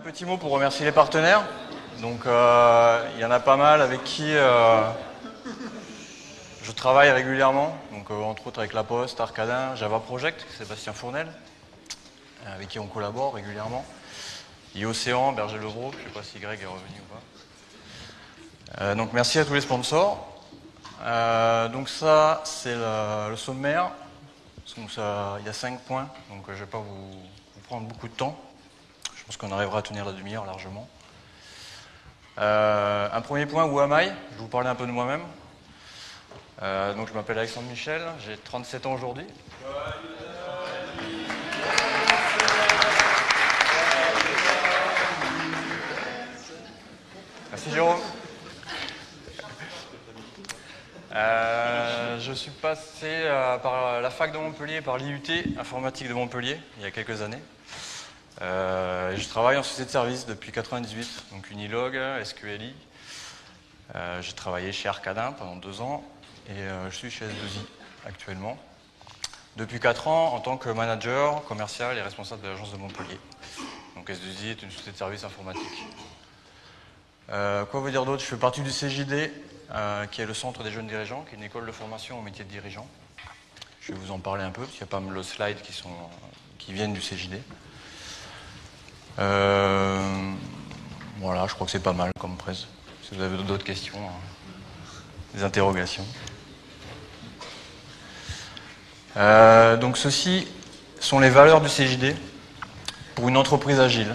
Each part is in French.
petit mot pour remercier les partenaires. Donc, il y en a pas mal avec qui je travaille régulièrement. Donc, entre autres avec La Poste, Arcadin, Java Project, Sébastien Fournel, avec qui on collabore régulièrement. Il y a Océan, Berger-Legros, je ne sais pas si Greg est revenu ou pas. Donc, merci à tous les sponsors. Donc, ça, c'est le sommaire. Donc, il y a 5 points, donc je ne vais pas vous prendre beaucoup de temps. Je pense qu'on arrivera à tenir la demi-heure largement. Un premier point, où am I? Je vais vous parler un peu de moi-même. Donc je m'appelle Alexandre Michel, j'ai 37 ans aujourd'hui. Merci Jérôme. Je suis passé par la fac de Montpellier, par l'IUT informatique de Montpellier, il y a quelques années. Je travaille en société de service depuis 1998, donc Unilog, SQLI. J'ai travaillé chez Arcadin pendant 2 ans et je suis chez S2I actuellement. Depuis 4 ans en tant que manager commercial et responsable de l'agence de Montpellier. Donc S2I est une société de service informatique. Quoi vous dire d'autre? Je fais partie du CJD, qui est le Centre des jeunes dirigeants, qui est une école de formation au métier de dirigeant. Je vais vous en parler un peu, parce qu'il y a pas mal de slides qui viennent du CJD. Voilà, je crois que c'est pas mal comme presse. Si vous avez d'autres questions, des interrogations. Donc ceci sont les valeurs du CJD pour une entreprise agile.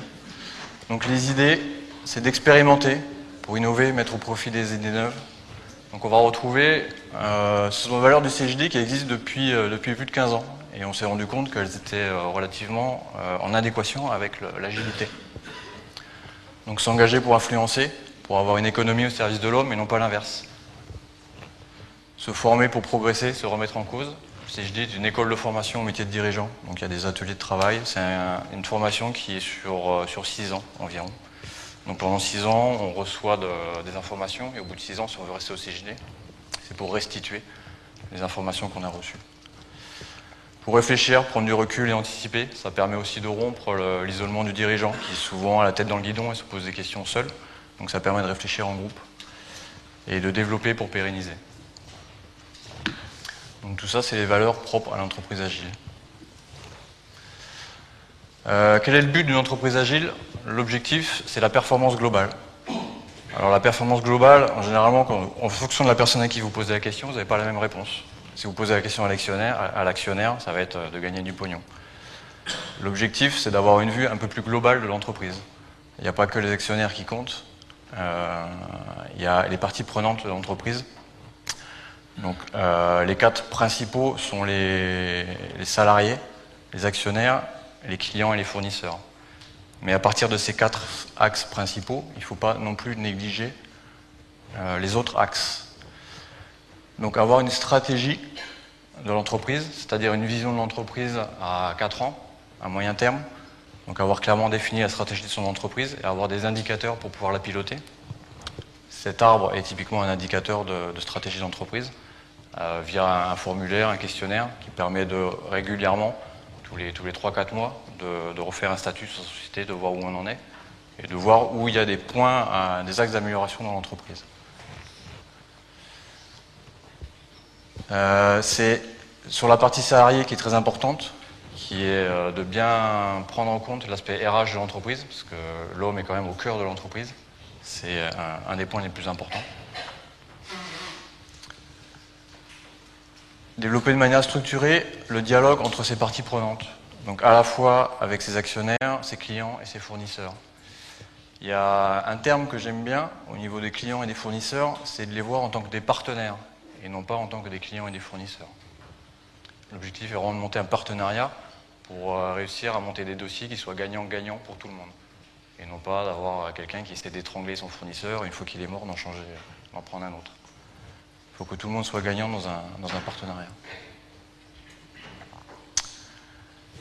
Donc les idées, c'est d'expérimenter pour innover, mettre au profit des idées neuves. Donc on va retrouver, ce sont les valeurs du CJD qui existent depuis plus de 15 ans. Et on s'est rendu compte qu'elles étaient relativement en adéquation avec l'agilité. Donc s'engager pour influencer, pour avoir une économie au service de l'homme et non pas l'inverse. Se former pour progresser, se remettre en cause. Le CJD est une école de formation au métier de dirigeant. Donc il y a des ateliers de travail. C'est une formation qui est sur 6 ans environ. Donc pendant 6 ans, on reçoit des informations et au bout de 6 ans, si on veut rester au CJD, c'est pour restituer les informations qu'on a reçues. Pour réfléchir, prendre du recul et anticiper, ça permet aussi de rompre l'isolement du dirigeant qui est souvent à la tête dans le guidon et se pose des questions seul. Donc ça permet de réfléchir en groupe et de développer pour pérenniser. Donc tout ça, c'est les valeurs propres à l'entreprise agile. Quel est le but d'une entreprise agile? L'objectif, c'est la performance globale. Alors la performance globale, généralement, en fonction de la personne à qui vous posez la question, vous n'avez pas la même réponse. Si vous posez la question à l'actionnaire, ça va être de gagner du pognon. L'objectif, c'est d'avoir une vue un peu plus globale de l'entreprise. Il n'y a pas que les actionnaires qui comptent, il y a les parties prenantes de l'entreprise. Donc les 4 principaux sont les salariés, les actionnaires, les clients et les fournisseurs. Mais à partir de ces 4 axes principaux, il ne faut pas non plus négliger les autres axes. Donc avoir une stratégie de l'entreprise, c'est-à-dire une vision de l'entreprise à 4 ans, à moyen terme. Donc avoir clairement défini la stratégie de son entreprise et avoir des indicateurs pour pouvoir la piloter. Cet arbre est typiquement un indicateur de stratégie d'entreprise via un formulaire, un questionnaire qui permet de régulièrement, tous les 3-4 mois, de refaire un statut sur sa société, de voir où on en est et de voir où il y a des points, des axes d'amélioration dans l'entreprise. C'est sur la partie salariée qui est très importante, qui est de bien prendre en compte l'aspect RH de l'entreprise, parce que l'homme est quand même au cœur de l'entreprise. C'est un des points les plus importants. Développer de manière structurée le dialogue entre ces parties prenantes. Donc à la fois avec ses actionnaires, ses clients et ses fournisseurs. Il y a un terme que j'aime bien au niveau des clients et des fournisseurs, c'est de les voir en tant que des partenaires et non pas en tant que des clients et des fournisseurs. L'objectif est vraiment de monter un partenariat pour réussir à monter des dossiers qui soient gagnants-gagnants pour tout le monde. Et non pas d'avoir quelqu'un qui essaie d'étrangler son fournisseur, une fois qu'il est mort, d'en prendre un autre. Il faut que tout le monde soit gagnant dans un partenariat.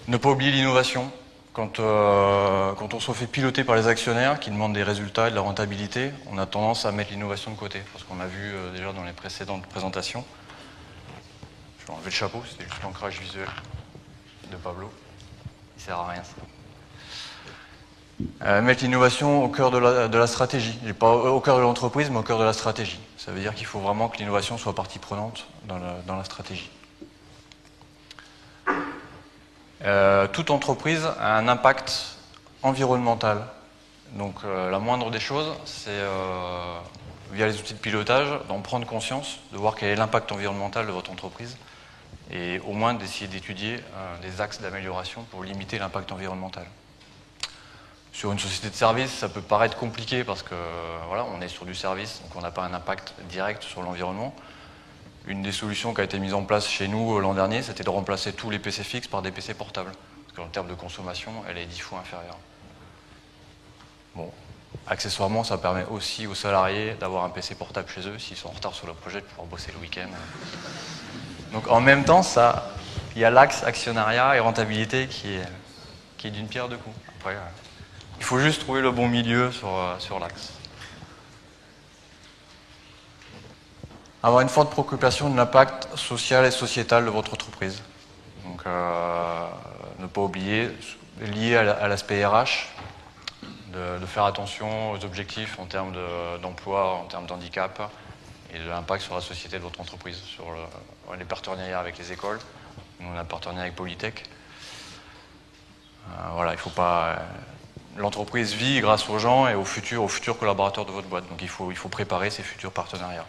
Ne pas oublier l'innovation. Quand on se fait piloter par les actionnaires qui demandent des résultats et de la rentabilité, on a tendance à mettre l'innovation de côté. Parce qu'on a vu déjà dans les précédentes présentations. Je vais enlever le chapeau, c'était juste l'ancrage visuel de Pablo. Il ne sert à rien ça. Mettre l'innovation au cœur de la stratégie. Pas au cœur de l'entreprise, mais au cœur de la stratégie. Ça veut dire qu'il faut vraiment que l'innovation soit partie prenante dans la stratégie. Toute entreprise a un impact environnemental. Donc la moindre des choses, c'est via les outils de pilotage, d'en prendre conscience, de voir quel est l'impact environnemental de votre entreprise et au moins d'essayer d'étudier des axes d'amélioration pour limiter l'impact environnemental. Sur une société de service, ça peut paraître compliqué parce que voilà, on est sur du service, donc on n'a pas un impact direct sur l'environnement. Une des solutions qui a été mise en place chez nous l'an dernier, c'était de remplacer tous les PC fixes par des PC portables. Parce qu'en termes de consommation, elle est 10 fois inférieure. Bon, accessoirement, ça permet aussi aux salariés d'avoir un PC portable chez eux, s'ils sont en retard sur le projet, de pouvoir bosser le week-end. Donc en même temps, il y a l'axe actionnariat et rentabilité qui est d'une pierre deux coups. Après, il faut juste trouver le bon milieu sur l'axe. Avoir une forte préoccupation de l'impact social et sociétal de votre entreprise. Donc, ne pas oublier, lié à l'aspect RH, de faire attention aux objectifs en termes d'emploi, en termes d'handicap et de l'impact sur la société de votre entreprise, sur les partenariats avec les écoles. Nous, on a un partenariat avec Polytech. Voilà, il faut pas. L'entreprise vit grâce aux gens et aux futurs collaborateurs de votre boîte. Donc il faut préparer ces futurs partenariats.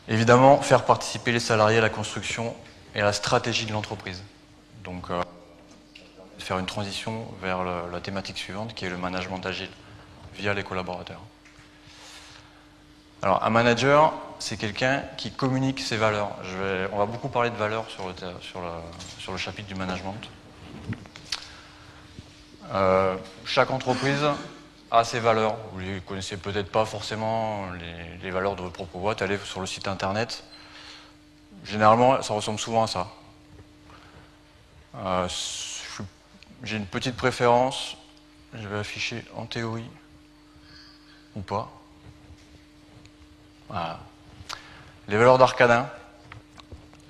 Évidemment, faire participer les salariés à la construction et à la stratégie de l'entreprise. Donc, faire une transition vers la thématique suivante, qui est le management agile, via les collaborateurs. Alors, un manager, c'est quelqu'un qui communique ses valeurs. On va beaucoup parler de valeurs sur le chapitre du management. Chaque entreprise a ses valeurs. Vous ne les connaissez peut-être pas forcément, les valeurs de votre propre boîte. Allez sur le site internet. Généralement, ça ressemble souvent à ça. J'ai une petite préférence. Je vais afficher en théorie ou pas. Voilà. Les valeurs d'Arcadin.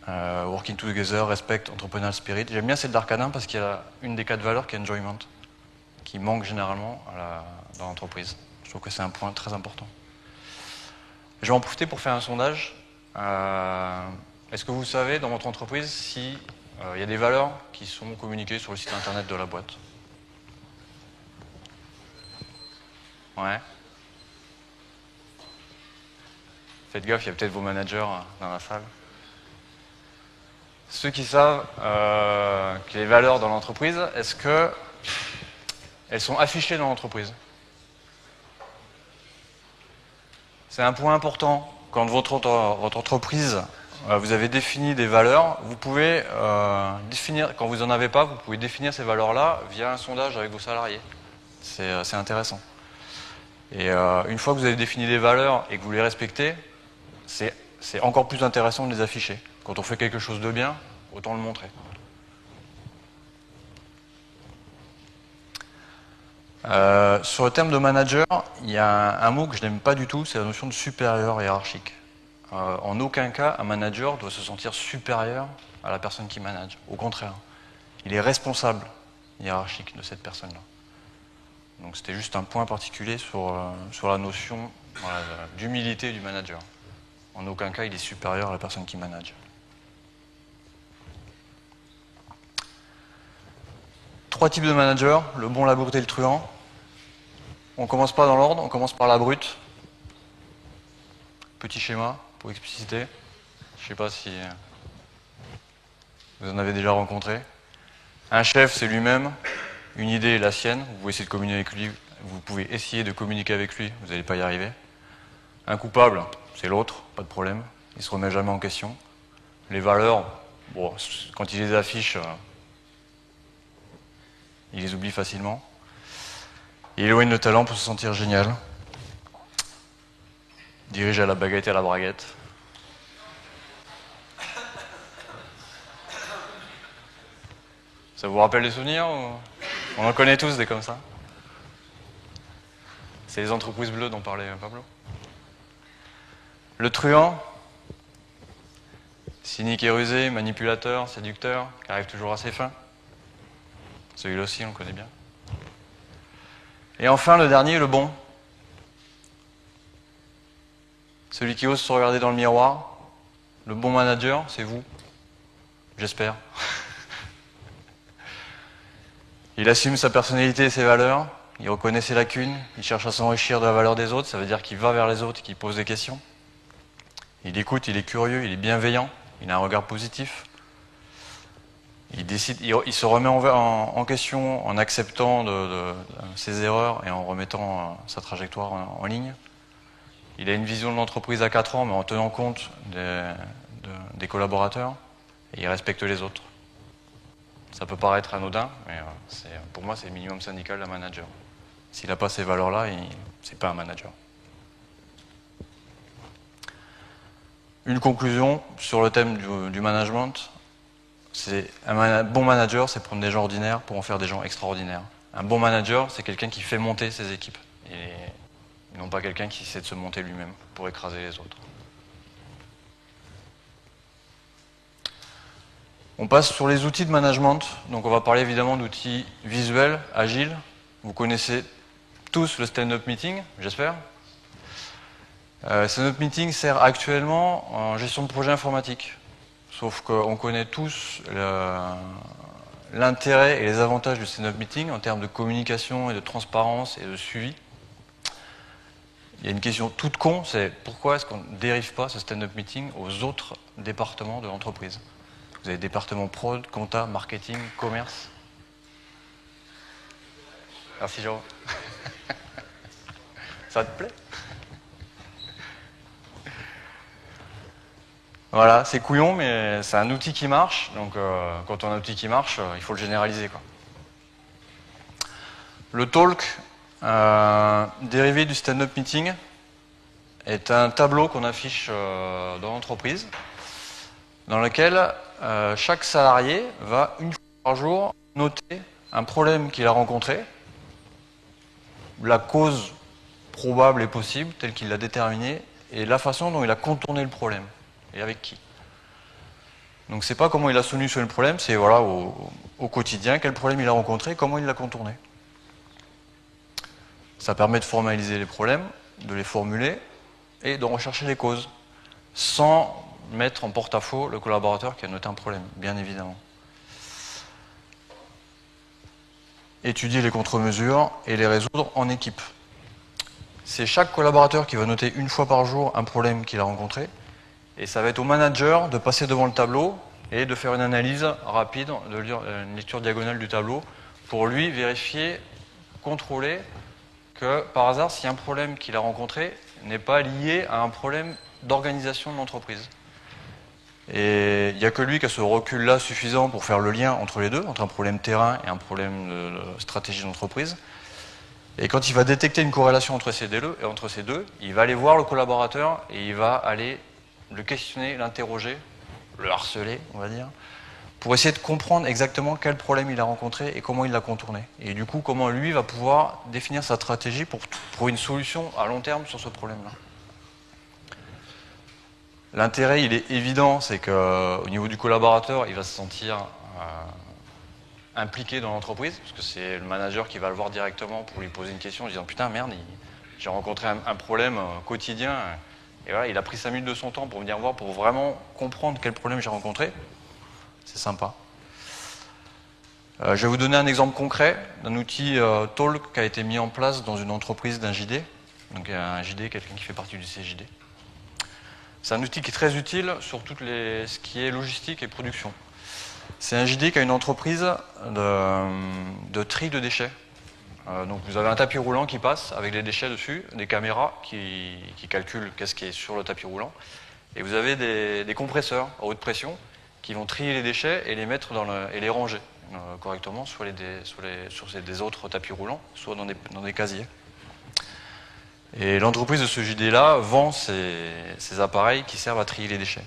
Working together, respect, entrepreneurial spirit. J'aime bien celle d'Arcadin parce qu'il y a une des 4 valeurs qui est enjoyment, qui manque généralement dans l'entreprise. Je trouve que c'est un point très important. Je vais en profiter pour faire un sondage. Est-ce que vous savez dans votre entreprise si il y a des valeurs qui sont communiquées sur le site internet de la boîte? Ouais. Faites gaffe, il y a peut-être vos managers dans la salle. Ceux qui savent que les valeurs dans l'entreprise, est-ce qu'elles sont affichées dans l'entreprise? C'est un point important. Quand votre entreprise, vous avez défini des valeurs, vous pouvez définir, quand vous n'en avez pas, vous pouvez définir ces valeurs-là via un sondage avec vos salariés. C'est intéressant. Et une fois que vous avez défini des valeurs et que vous les respectez, c'est encore plus intéressant de les afficher. Quand on fait quelque chose de bien, autant le montrer. Sur le terme de manager, il y a un mot que je n'aime pas du tout, c'est la notion de supérieur hiérarchique. En aucun cas, un manager doit se sentir supérieur à la personne qui manage. Au contraire, il est responsable hiérarchique de cette personne-là. Donc c'était juste un point particulier sur la notion d'humilité du manager. En aucun cas, il est supérieur à la personne qui manage. 3 types de managers, le bon, la brute et le truand. On commence pas dans l'ordre, on commence par la brute. Petit schéma pour expliciter. Je ne sais pas si vous en avez déjà rencontré. Un chef, c'est lui-même. Une idée est la sienne. Vous pouvez essayer de communiquer avec lui. Vous pouvez essayer de communiquer avec lui. Vous n'allez pas y arriver. Un coupable, c'est l'autre. Pas de problème. Il ne se remet jamais en question. Les valeurs, bon, quand il les affiche, il les oublie facilement. Il éloigne le talent pour se sentir génial. Dirige à la baguette et à la braguette. Ça vous rappelle des souvenirs ou... On en connaît tous des comme ça. C'est les entreprises bleues dont parlait Pablo. Le truand, cynique et rusé, manipulateur, séducteur, qui arrive toujours à ses fins. Celui-là aussi, on le connaît bien. Et enfin, le dernier, le bon. Celui qui ose se regarder dans le miroir. Le bon manager, c'est vous. J'espère. Il assume sa personnalité et ses valeurs. Il reconnaît ses lacunes. Il cherche à s'enrichir de la valeur des autres. Ça veut dire qu'il va vers les autres et qu'il pose des questions. Il écoute, il est curieux, il est bienveillant. Il a un regard positif. Il se remet en question en acceptant ses erreurs et en remettant sa trajectoire en ligne. Il a une vision de l'entreprise à 4 ans, mais en tenant compte des collaborateurs, et il respecte les autres. Ça peut paraître anodin, mais pour moi, c'est le minimum syndical d'un manager. S'il n'a pas ces valeurs-là, c'est pas un manager. Une conclusion sur le thème du management. Un bon manager, c'est prendre des gens ordinaires pour en faire des gens extraordinaires. Un bon manager, c'est quelqu'un qui fait monter ses équipes. Et non pas quelqu'un qui essaie de se monter lui-même pour écraser les autres. On passe sur les outils de management. Donc on va parler évidemment d'outils visuels, agiles. Vous connaissez tous le stand-up meeting, j'espère. Stand-up meeting sert actuellement en gestion de projet informatique. Sauf qu'on connaît tous l'intérêt et les avantages du stand-up meeting en termes de communication et de transparence et de suivi. Il y a une question toute con, c'est pourquoi est-ce qu'on ne dérive pas ce stand-up meeting aux autres départements de l'entreprise? Vous avez département prod, compta, marketing, commerce. Merci Jérôme. Ça te plaît? Voilà, c'est couillon, mais c'est un outil qui marche. Donc, quand on a un outil qui marche, il faut le généraliser, quoi. Le talk, dérivé du stand-up meeting, est un tableau qu'on affiche dans l'entreprise, dans lequel chaque salarié va une fois par jour noter un problème qu'il a rencontré, la cause probable et possible, telle qu'il l'a déterminée, et la façon dont il a contourné le problème. Et avec qui. Donc c'est pas comment il a solutionné le problème, c'est voilà, au quotidien, quel problème il a rencontré, comment il l'a contourné. Ça permet de formaliser les problèmes, de les formuler et de rechercher les causes, sans mettre en porte-à-faux le collaborateur qui a noté un problème, bien évidemment. Étudier les contre-mesures et les résoudre en équipe. C'est chaque collaborateur qui va noter une fois par jour un problème qu'il a rencontré. Et ça va être au manager de passer devant le tableau et de faire une analyse rapide, de lire une lecture diagonale du tableau, pour lui vérifier, contrôler que par hasard, si un problème qu'il a rencontré n'est pas lié à un problème d'organisation de l'entreprise. Et il n'y a que lui qui a ce recul-là suffisant pour faire le lien entre les deux, entre un problème terrain et un problème de stratégie d'entreprise. Et quand il va détecter une corrélation entre ces deux, il va aller voir le collaborateur et il va aller le questionner, l'interroger, le harceler, on va dire, pour essayer de comprendre exactement quel problème il a rencontré et comment il l'a contourné. Et du coup, comment lui va pouvoir définir sa stratégie pour trouver une solution à long terme sur ce problème-là. L'intérêt, il est évident, c'est qu'au niveau du collaborateur, il va se sentir impliqué dans l'entreprise, parce que c'est le manager qui va le voir directement pour lui poser une question en disant « Putain, merde, j'ai rencontré un problème quotidien ». Et voilà, il a pris 5 minutes de son temps pour venir voir, pour vraiment comprendre quel problème j'ai rencontré. C'est sympa. Je vais vous donner un exemple concret d'un outil Talk qui a été mis en place dans une entreprise d'un JD. Donc un JD, quelqu'un qui fait partie du CJD. C'est un outil qui est très utile sur tout ce qui est logistique et production. C'est un JD qui a une entreprise de tri de déchets. Donc vous avez un tapis roulant qui passe avec des déchets dessus, des caméras qui calculent qu'est-ce qui est sur le tapis roulant, et vous avez des compresseurs à haute pression qui vont trier les déchets et les mettre et les ranger correctement, soit sur des autres tapis roulants, soit dans des casiers. Et l'entreprise de ce JD-là vend ces appareils qui servent à trier les déchets.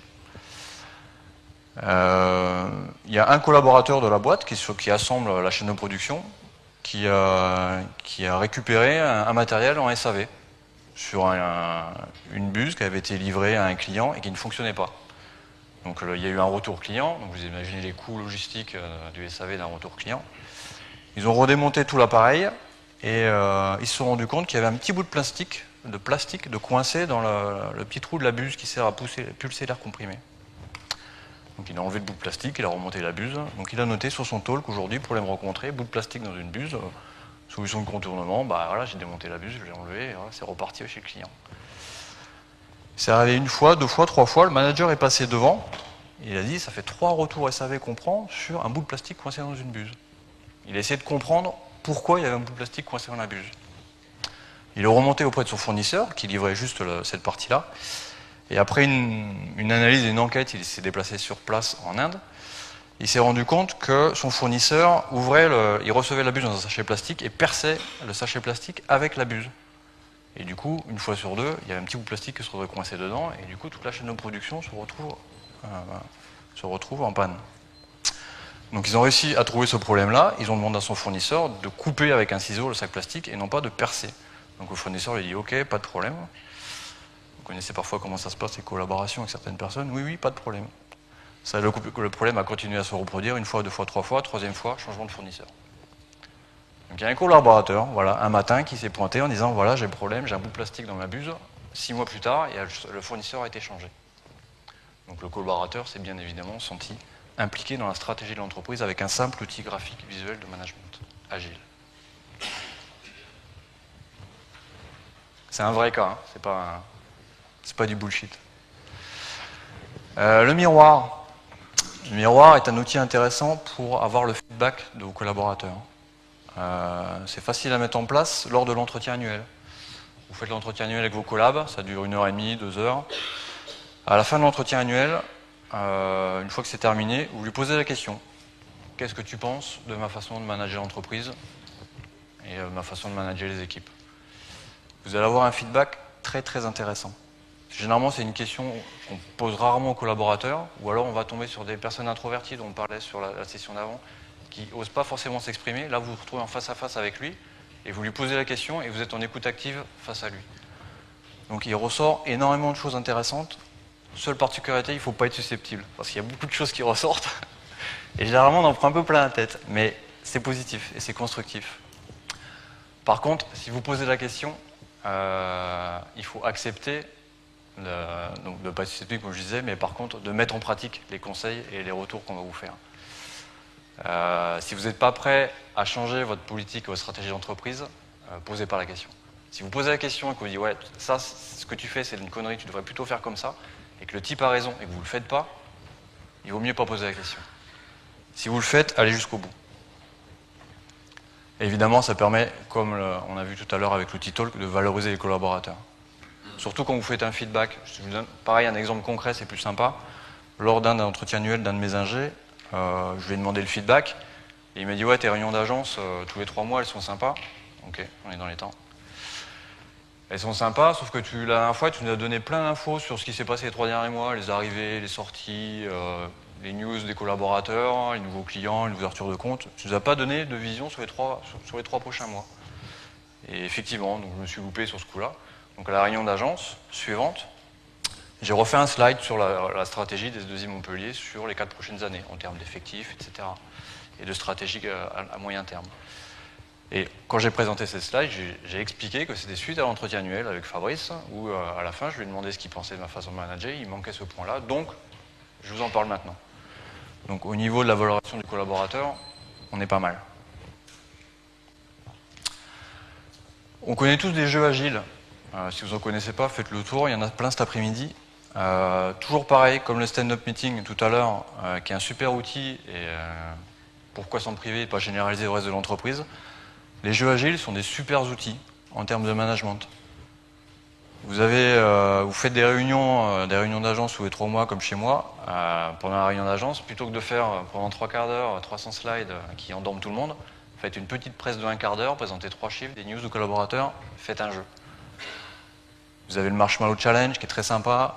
Il y a un collaborateur de la boîte qui assemble la chaîne de production, qui a récupéré un matériel en SAV sur une buse qui avait été livrée à un client et qui ne fonctionnait pas. Donc il y a eu un retour client, donc vous imaginez les coûts logistiques du SAV d'un retour client. Ils ont redémonté tout l'appareil et ils se sont rendus compte qu'il y avait un petit bout de plastique de coincé dans le petit trou de la buse qui sert à pulser l'air comprimé. Donc il a enlevé le bout de plastique, il a remonté la buse. Donc il a noté sur son talk aujourd'hui, problème rencontré, bout de plastique dans une buse, solution de contournement, bah voilà, j'ai démonté la buse, je l'ai enlevé, et voilà, c'est reparti chez le client. C'est arrivé une fois, deux fois, trois fois, le manager est passé devant, il a dit ça fait 3 retours SAV qu'on prend sur un bout de plastique coincé dans une buse. Il a essayé de comprendre pourquoi il y avait un bout de plastique coincé dans la buse. Il est remonté auprès de son fournisseur, qui livrait juste cette partie-là. Et après une analyse et une enquête, il s'est déplacé sur place en Inde. Il s'est rendu compte que son fournisseur il recevait la buse dans un sachet plastique et perçait le sachet plastique avec la buse. Et du coup, une fois sur deux, il y avait un petit bout de plastique qui se retrouvait coincé dedans, et du coup, toute la chaîne de production se retrouve en panne. Donc ils ont réussi à trouver ce problème-là, ils ont demandé à son fournisseur de couper avec un ciseau le sac plastique et non pas de percer. Donc le fournisseur lui dit ok, pas de problème. Vous connaissez parfois comment ça se passe, les collaborations avec certaines personnes, oui, pas de problème. Ça, le problème a continué à se reproduire une fois, deux fois, trois fois, troisième fois, changement de fournisseur. Donc il y a un collaborateur, voilà, un matin qui s'est pointé en disant voilà, j'ai un problème, j'ai un bout de plastique dans ma buse. 6 mois plus tard, le fournisseur a été changé. Donc le collaborateur s'est bien évidemment senti impliqué dans la stratégie de l'entreprise avec un simple outil graphique visuel de management agile. C'est un vrai cas, hein, c'est pas du bullshit. Le miroir. Le miroir est un outil intéressant pour avoir le feedback de vos collaborateurs. C'est facile à mettre en place lors de l'entretien annuel. Vous faites l'entretien annuel avec vos collabs, ça dure 1h30, 2 heures. À la fin de l'entretien annuel, une fois que c'est terminé, vous lui posez la question. Qu'est-ce que tu penses de ma façon de manager l'entreprise et ma façon de manager les équipes? Vous allez avoir un feedback très très intéressant. Généralement, c'est une question qu'on pose rarement aux collaborateurs, ou alors on va tomber sur des personnes introverties dont on parlait sur la session d'avant, qui n'osent pas forcément s'exprimer. Là, vous vous retrouvez en face à face avec lui, et vous lui posez la question, et vous êtes en écoute active face à lui. Donc il ressort énormément de choses intéressantes. Seule particularité, il ne faut pas être susceptible, parce qu'il y a beaucoup de choses qui ressortent, et généralement on en prend un peu plein la tête, mais c'est positif et c'est constructif. Par contre, si vous posez la question, il faut accepter donc de ne pas être susceptible, comme je disais, mais par contre de mettre en pratique les conseils et les retours qu'on va vous faire. Si vous n'êtes pas prêt à changer votre politique ou votre stratégie d'entreprise, posez pas la question. Si vous posez la question et que vous dites ouais, ça, ce que tu fais, c'est une connerie, tu devrais plutôt faire comme ça, et que le type a raison et que vous ne le faites pas, il vaut mieux pas poser la question. Si vous le faites, allez jusqu'au bout. Et évidemment, ça permet, comme on a vu tout à l'heure avec l'outil Talk, de valoriser les collaborateurs. Surtout quand vous faites un feedback. Je vous donne pareil un exemple concret, c'est plus sympa. Lors d'un entretien annuel d'un de mes ingés, je lui ai demandé le feedback, et il m'a dit ouais, tes réunions d'agence, tous les 3 mois, elles sont sympas. Ok, on est dans les temps. Elles sont sympas, sauf que la dernière fois, tu nous as donné plein d'infos sur ce qui s'est passé les 3 derniers mois, les arrivées, les sorties, les news des collaborateurs, les nouveaux clients, les ouvertures de compte. Tu ne nous as pas donné de vision sur les 3 prochains mois. Et effectivement, donc je me suis loupé sur ce coup-là. Donc à la réunion d'agence suivante, j'ai refait un slide sur la stratégie des S2I Montpellier sur les 4 prochaines années, en termes d'effectifs, etc. Et de stratégie à moyen terme. Et quand j'ai présenté cette slide, j'ai expliqué que c'était suite à l'entretien annuel avec Fabrice, où à la fin, je lui ai demandé ce qu'il pensait de ma façon de manager, il manquait ce point-là, donc je vous en parle maintenant. Donc au niveau de la valorisation du collaborateur, on est pas mal. On connaît tous des jeux agiles. Si vous n'en connaissez pas, faites le tour, il y en a plein cet après-midi. Toujours pareil, comme le stand-up meeting tout à l'heure, qui est un super outil, et pourquoi s'en priver et pas généraliser au reste de l'entreprise. Les jeux agiles sont des super outils en termes de management. Vous faites des réunions d'agence tous les 3 mois comme chez moi, pendant la réunion d'agence, plutôt que de faire pendant 3 quarts d'heure 300 slides qui endorment tout le monde, faites une petite presse de 1 quart d'heure, présentez 3 chiffres, des news de collaborateurs, faites un jeu. Vous avez le Marshmallow Challenge qui est très sympa,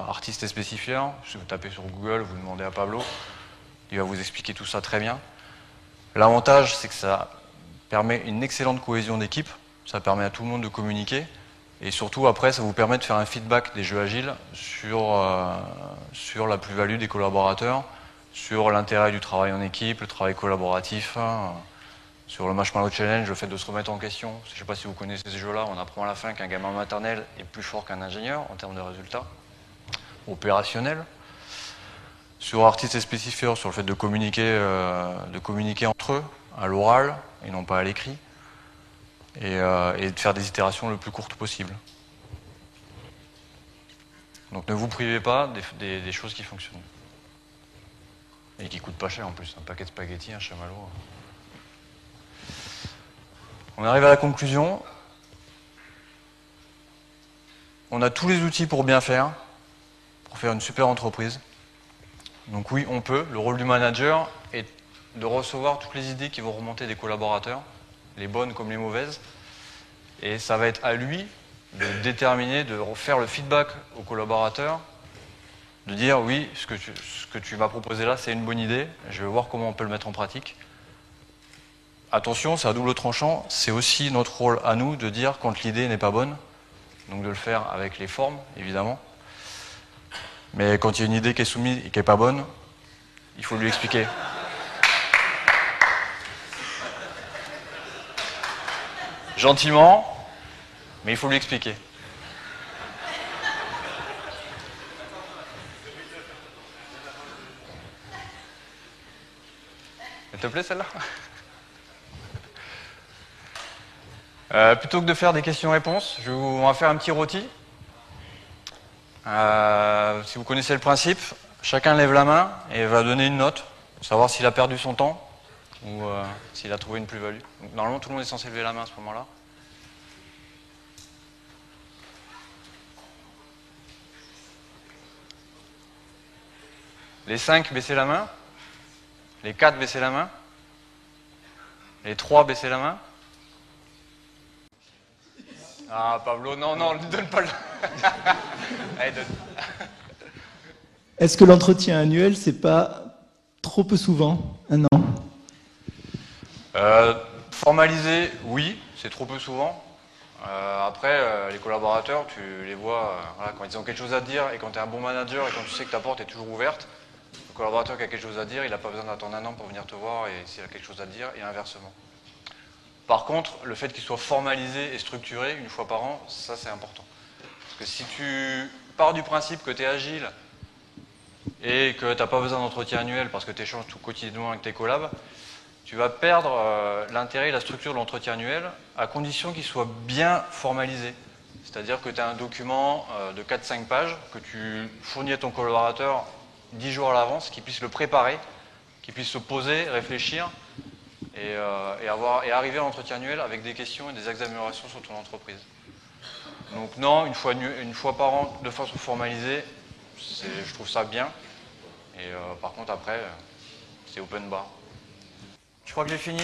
artiste et spécifieur. Si vous tapez sur Google, vous demandez à Pablo, il va vous expliquer tout ça très bien. L'avantage, c'est que ça permet une excellente cohésion d'équipe, ça permet à tout le monde de communiquer, et surtout après, ça vous permet de faire un feedback des jeux agiles sur la plus-value des collaborateurs, sur l'intérêt du travail en équipe, le travail collaboratif. Sur le Marshmallow Challenge, le fait de se remettre en question, je ne sais pas si vous connaissez ces jeux-là, on apprend à la fin qu'un gamin maternel est plus fort qu'un ingénieur en termes de résultats opérationnels. Sur Artist et Specifier, sur le fait de communiquer entre eux, à l'oral et non pas à l'écrit, et de faire des itérations le plus courtes possible. Donc ne vous privez pas des choses qui fonctionnent. Et qui coûtent pas cher en plus, un paquet de spaghettis, un chamallow. On arrive à la conclusion. On a tous les outils pour bien faire, pour faire une super entreprise. Donc oui, on peut. Le rôle du manager est de recevoir toutes les idées qui vont remonter des collaborateurs, les bonnes comme les mauvaises. Et ça va être à lui de déterminer, de faire le feedback aux collaborateurs, de dire oui, ce que tu m'as proposé là, c'est une bonne idée, je vais voir comment on peut le mettre en pratique. Attention, c'est à double tranchant, c'est aussi notre rôle à nous de dire quand l'idée n'est pas bonne, donc de le faire avec les formes, évidemment. Mais quand il y a une idée qui est soumise et qui n'est pas bonne, il faut lui expliquer. Gentiment, mais il faut lui expliquer. Elle te plaît celle-là? Plutôt que de faire des questions-réponses, on va faire un petit rôti. Si vous connaissez le principe, chacun lève la main et va donner une note, pour savoir s'il a perdu son temps ou s'il a trouvé une plus-value. Normalement, tout le monde est censé lever la main à ce moment-là. Les 5, baissez la main. Les 4, baissez la main. Les 3, baissez la main. Ah, Pablo, non, ne lui donne pas le... Allez, donne. Est-ce que l'entretien annuel, c'est pas trop peu souvent, un an? Formaliser, oui, c'est trop peu souvent. Après, les collaborateurs, tu les vois, voilà, quand ils ont quelque chose à dire et quand tu es un bon manager et quand tu sais que ta porte est toujours ouverte, le collaborateur qui a quelque chose à dire, il n'a pas besoin d'attendre un an pour venir te voir et s'il a quelque chose à dire et inversement. Par contre, le fait qu'il soit formalisé et structuré une fois par an, ça c'est important. Parce que si tu pars du principe que tu es agile et que tu n'as pas besoin d'entretien annuel parce que tu échanges tout quotidiennement avec tes collabs, tu vas perdre l'intérêt et la structure de l'entretien annuel à condition qu'il soit bien formalisé. C'est-à-dire que tu as un document de 4-5 pages que tu fournis à ton collaborateur 10 jours à l'avance, qu'il puisse le préparer, qu'il puisse se poser, réfléchir et arriver à l'entretien annuel avec des questions et des axes d'amélioration sur ton entreprise. Donc non, une fois par an, de façon formalisée, je trouve ça bien. Et par contre après, c'est open bar. Je crois que j'ai fini.